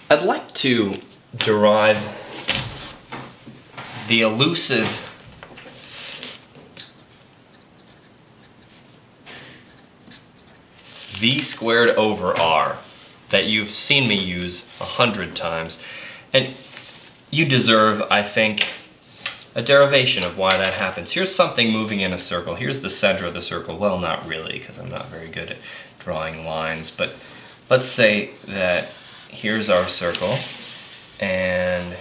I'd like to derive the elusive v squared over r that you've seen me use 100 times. And you deserve, I think, a derivation of why that happens. Here's something moving in a circle. Here's the center of the circle. Well, not really, because I'm not very good at drawing lines, but let's say that here's our circle, and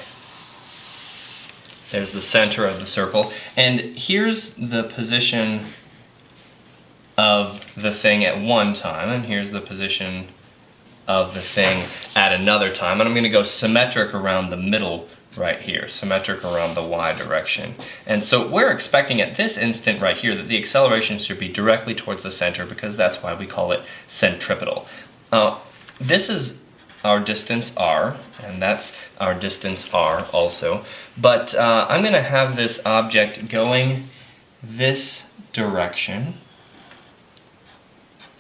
there's the center of the circle, and here's the position of the thing at one time, and here's the position of the thing at another time, and I'm going to go symmetric around the middle right here, symmetric around the y direction. And so we're expecting at this instant right here that the acceleration should be directly towards the center, because that's why we call it centripetal. This is our distance r, and that's our distance r also, but I'm going to have this object going this direction,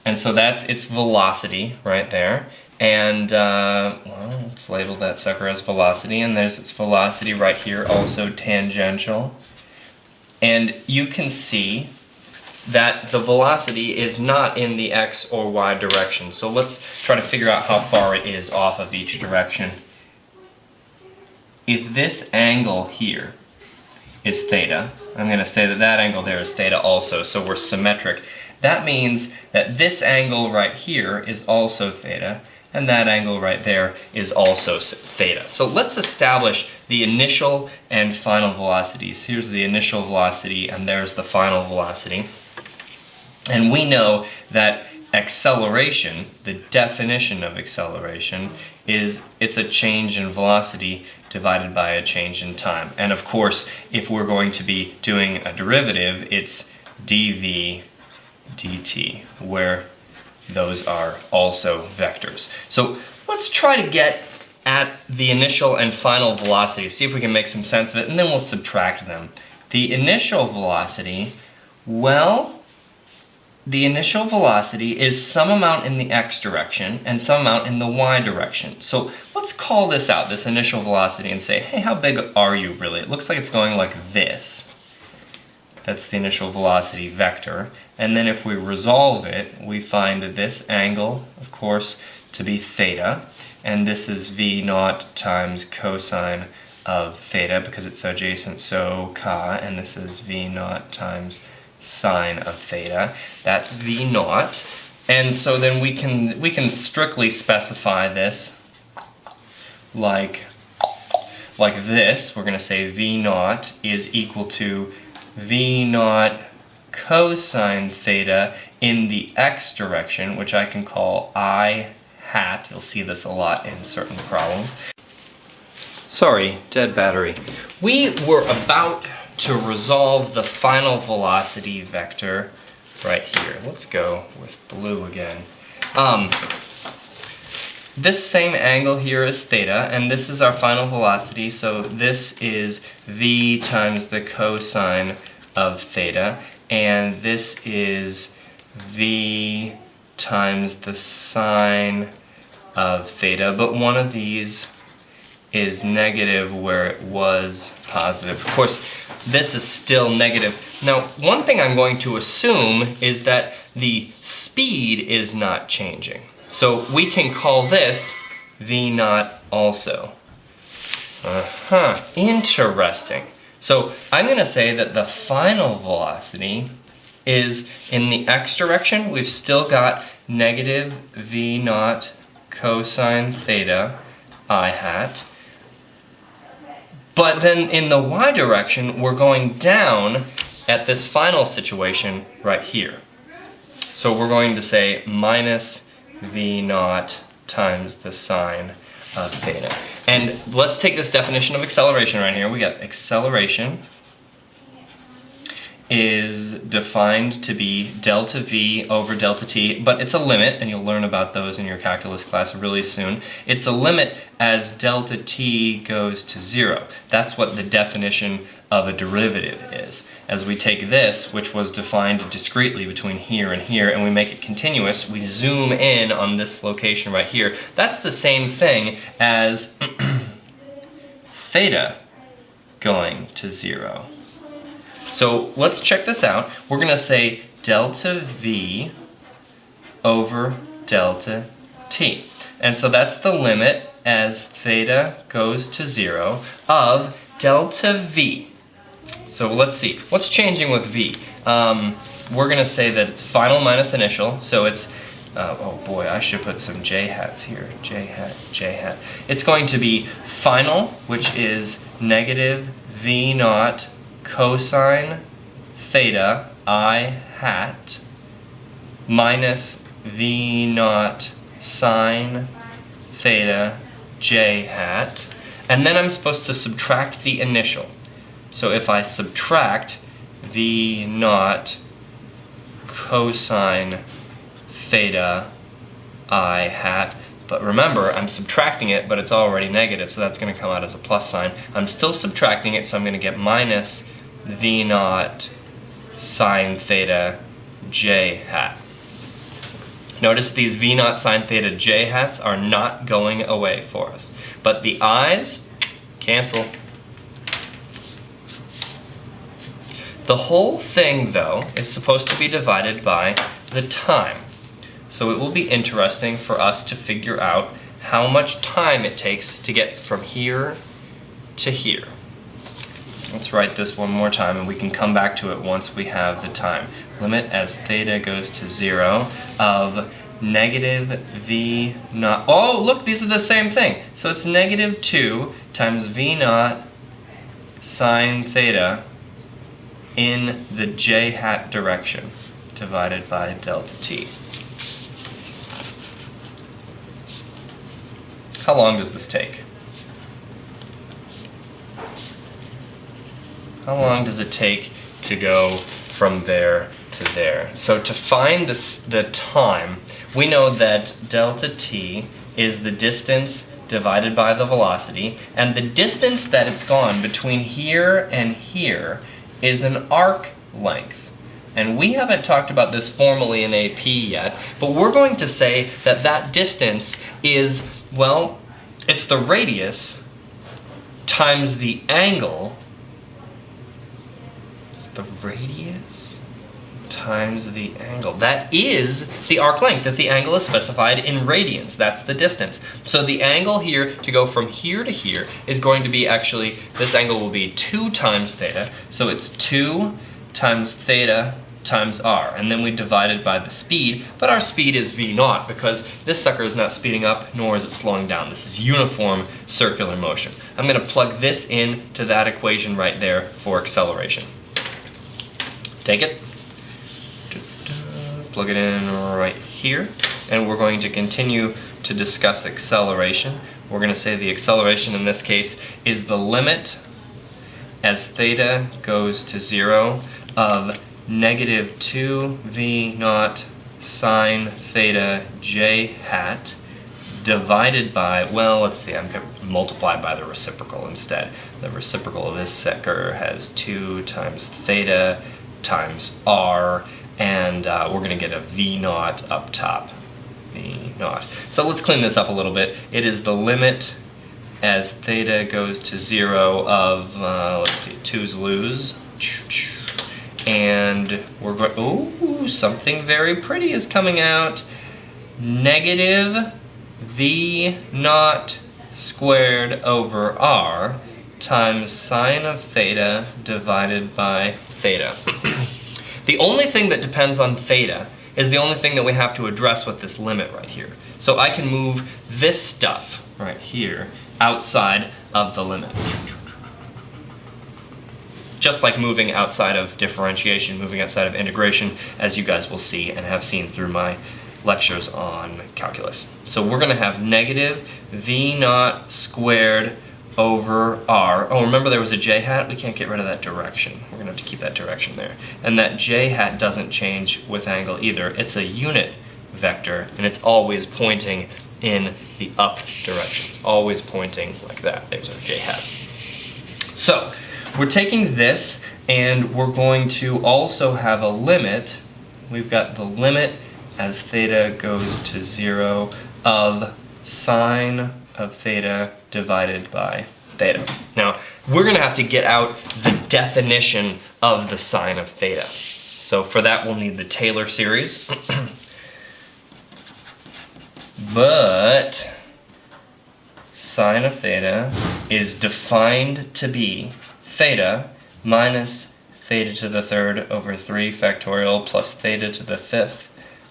and so that's its velocity right there. And well, let's label that sucker as velocity, and there's its velocity right here, also tangential. And you can see that the velocity is not in the x or y direction. So let's try to figure out how far it is off of each direction. If this angle here is theta, I'm going to say that that angle there is theta also, so we're symmetric. That means that this angle right here is also theta, and that angle right there is also theta. So let's establish the initial and final velocities. Here's the initial velocity, and there's the final velocity. And we know that acceleration, the definition of acceleration, is it's a change in velocity divided by a change in time. And of course, if we're going to be doing a derivative, it's dv dt, where those are also vectors. So let's try to get at the initial and final velocity, see if we can make some sense of it, and then we'll subtract them. The initial velocity, well, the initial velocity is some amount in the x direction and some amount in the y direction. So let's call this out, this initial velocity, and say, hey, how big are you really? It looks like it's going like this. That's the initial velocity vector. And then if we resolve it, we find this angle, of course, to be theta. And this is v naught times cosine of theta, because it's adjacent, so ca. And this is v naught times sine of theta. That's v naught. And so then we can strictly specify this like this. We're going to say v naught is equal to v naught cosine theta in the x direction, which I can call I hat. You'll see this a lot in certain problems. Sorry, dead battery. We were about to resolve the final velocity vector right here. Let's go with blue again. This same angle here is theta, and this is our final velocity, so this is v times the cosine of theta, and this is v times the sine of theta, but one of these is negative where it was positive. Of course, this is still negative. Now, one thing I'm going to assume is that the speed is not changing. So we can call this v naught also. Interesting. So I'm going to say that the final velocity is in the x direction. We've still got negative v naught cosine theta I hat. But then in the y direction, we're going down at this final situation right here. So we're going to say minus v naught times the sine of theta. And let's take this definition of acceleration right here. We got acceleration is defined to be delta v over delta t, but it's a limit, and you'll learn about those in your calculus class really soon. It's a limit as delta t goes to 0. That's what the definition of a derivative is. As we take this, which was defined discretely between here, and we make it continuous, we zoom in on this location right here. That's the same thing as theta going to 0. So let's check this out. We're going to say delta V over delta T. And so that's the limit as theta goes to 0 of delta V. So let's see, what's changing with V? We're going to say that it's final minus initial, so it's, oh boy, I should put some J hats here, J hat, J hat. It's going to be final, which is negative V naught cosine theta I hat minus V naught sine theta J hat, and then I'm supposed to subtract the initial. So if I subtract V naught cosine theta I hat, but remember, I'm subtracting it, but it's already negative, so that's going to come out as a plus sign. I'm still subtracting it, so I'm going to get minus V naught sine theta J hat. Notice these V naught sine theta J hats are not going away for us, but the I's cancel. The whole thing, though, is supposed to be divided by the time. So it will be interesting for us to figure out how much time it takes to get from here to here. Let's write this one more time, and we can come back to it once we have the time. Limit as theta goes to 0 of negative V naught. Oh, look, these are the same thing. So it's negative 2 times V naught sine theta in the J hat direction divided by delta T. How long does this take? How long does it take to go from there to there? So to find the time, we know that delta T is the distance divided by the velocity, and the distance that it's gone between here and here is an arc length. And we haven't talked about this formally in AP yet, but we're going to say that that distance is, well, it's the radius times the angle. It's the radius times the angle. That is the arc length. If the angle is specified in radians, that's the distance. So the angle here to go from here to here is going to be actually, this angle will be 2 times theta. So it's 2 times theta times r, and then we divide it by the speed, but our speed is v naught because this sucker is not speeding up nor is it slowing down. This is uniform circular motion. I'm going to plug this in to that equation right there for acceleration. Take it, plug it in right here, and we're going to continue to discuss acceleration. We're going to say the acceleration in this case is the limit as theta goes to 0 of negative 2 v naught sine theta j hat divided by, well, let's see, I'm going to multiply by the reciprocal instead. The reciprocal of this sucker has 2 times theta times r, and we're going to get a v naught up top. V naught. So let's clean this up a little bit. It is the limit as theta goes to 0 of, let's see, 2's lose. And we're going, ooh, something very pretty is coming out. Negative v naught squared over r times sine of theta divided by theta. The only thing that depends on theta is the only thing that we have to address with this limit right here. So I can move this stuff right here outside of the limit. Just like moving outside of differentiation, moving outside of integration, as you guys will see and have seen through my lectures on calculus. So we're going to have negative v naught squared over r. Oh, remember there was a j hat? We can't get rid of that direction. We're going to have to keep that direction there. And that j hat doesn't change with angle either. It's a unit vector, and it's always pointing in the up direction. It's always pointing like that. There's our j hat. So we're taking this and we're going to also have a limit. We've got the limit as theta goes to 0 of sine of theta divided by theta. Now, we're going to have to get out the definition of the sine of theta. So for that, we'll need the Taylor series. But sine of theta is defined to be theta minus theta to the third over 3 factorial plus theta to the fifth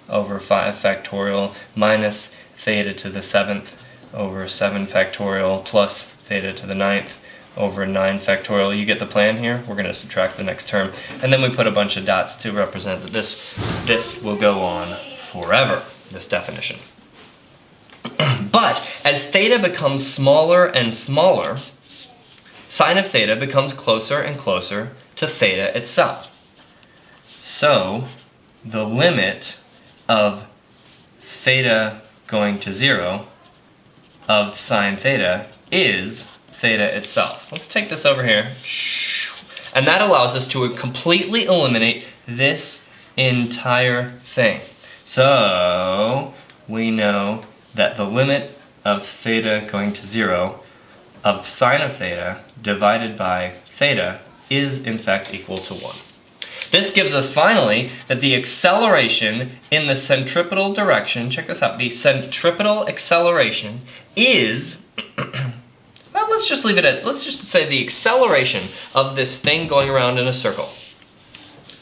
over 5 factorial minus theta to the seventh over 7 factorial plus theta to the ninth over 9 factorial. You get the plan here? We're going to subtract the next term. And then we put a bunch of dots to represent that this will go on forever, this definition. But as theta becomes smaller and smaller, sine of theta becomes closer and closer to theta itself. So the limit of theta going to 0 of sine theta is theta itself. Let's take this over here. And that allows us to completely eliminate this entire thing. So we know that the limit of theta going to 0 of sine of theta divided by theta is in fact equal to 1. This gives us finally that the acceleration in the centripetal direction, check this out, the centripetal acceleration is, well, let's just leave it at, let's just say the acceleration of this thing going around in a circle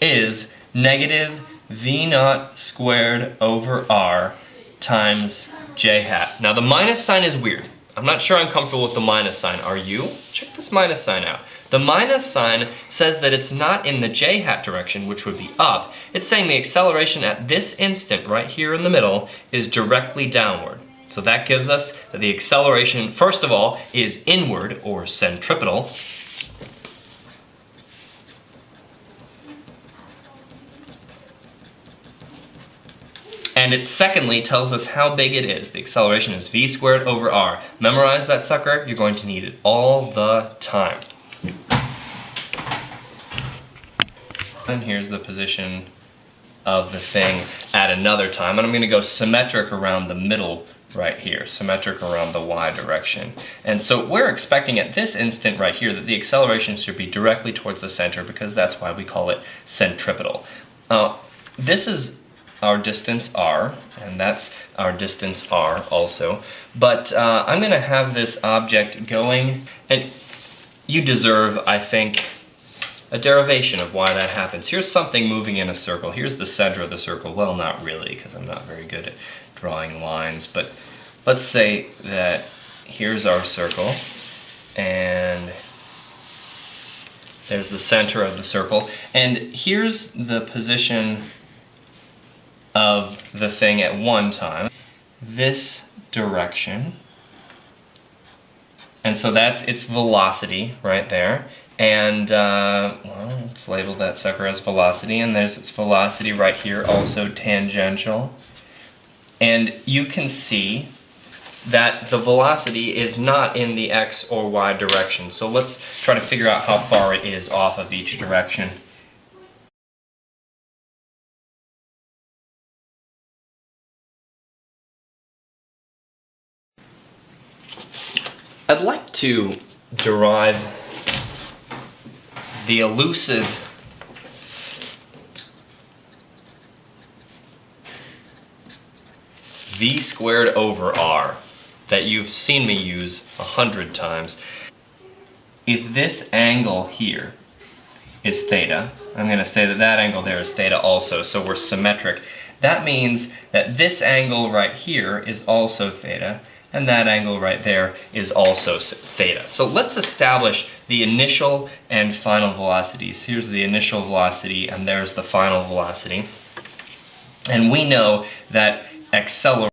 is negative v naught squared over r times j hat. Now the minus sign is weird. I'm not sure I'm comfortable with the minus sign. Are you? Check this minus sign out. The minus sign says that it's not in the j hat direction, which would be up. It's saying the acceleration at this instant right here in the middle is directly downward. So that gives us that the acceleration, first of all, is inward or centripetal. And it secondly tells us how big it is. The acceleration is v squared over r. Memorize that sucker. You're going to need it all the time. And here's the position of the thing at another time. And I'm going to go symmetric around the middle right here. Symmetric around the y direction. And so we're expecting at this instant right here that the acceleration should be directly towards the center because that's why we call it centripetal. This is our distance r, and that's our distance r also. But I'm going to have this object going, and you deserve, I think, a derivation of why that happens. Here's something moving in a circle. Here's the center of the circle. Well, not really, because I'm not very good at drawing lines, but let's say that here's our circle, and there's the center of the circle, and here's the position of the thing at one time, this direction, and so that's its velocity right there, and well, let's label that sucker as velocity, and there's its velocity right here, also tangential, and you can see that the velocity is not in the x or y direction, so let's try to figure out how far it is off of each direction. I'd like to derive the elusive v squared over r that you've seen me use 100 times. If this angle here is theta, I'm going to say that that angle there is theta also, so we're symmetric. That means that this angle right here is also theta, and that angle right there is also theta. So let's establish the initial and final velocities. Here's the initial velocity, and there's the final velocity. And we know that acceleration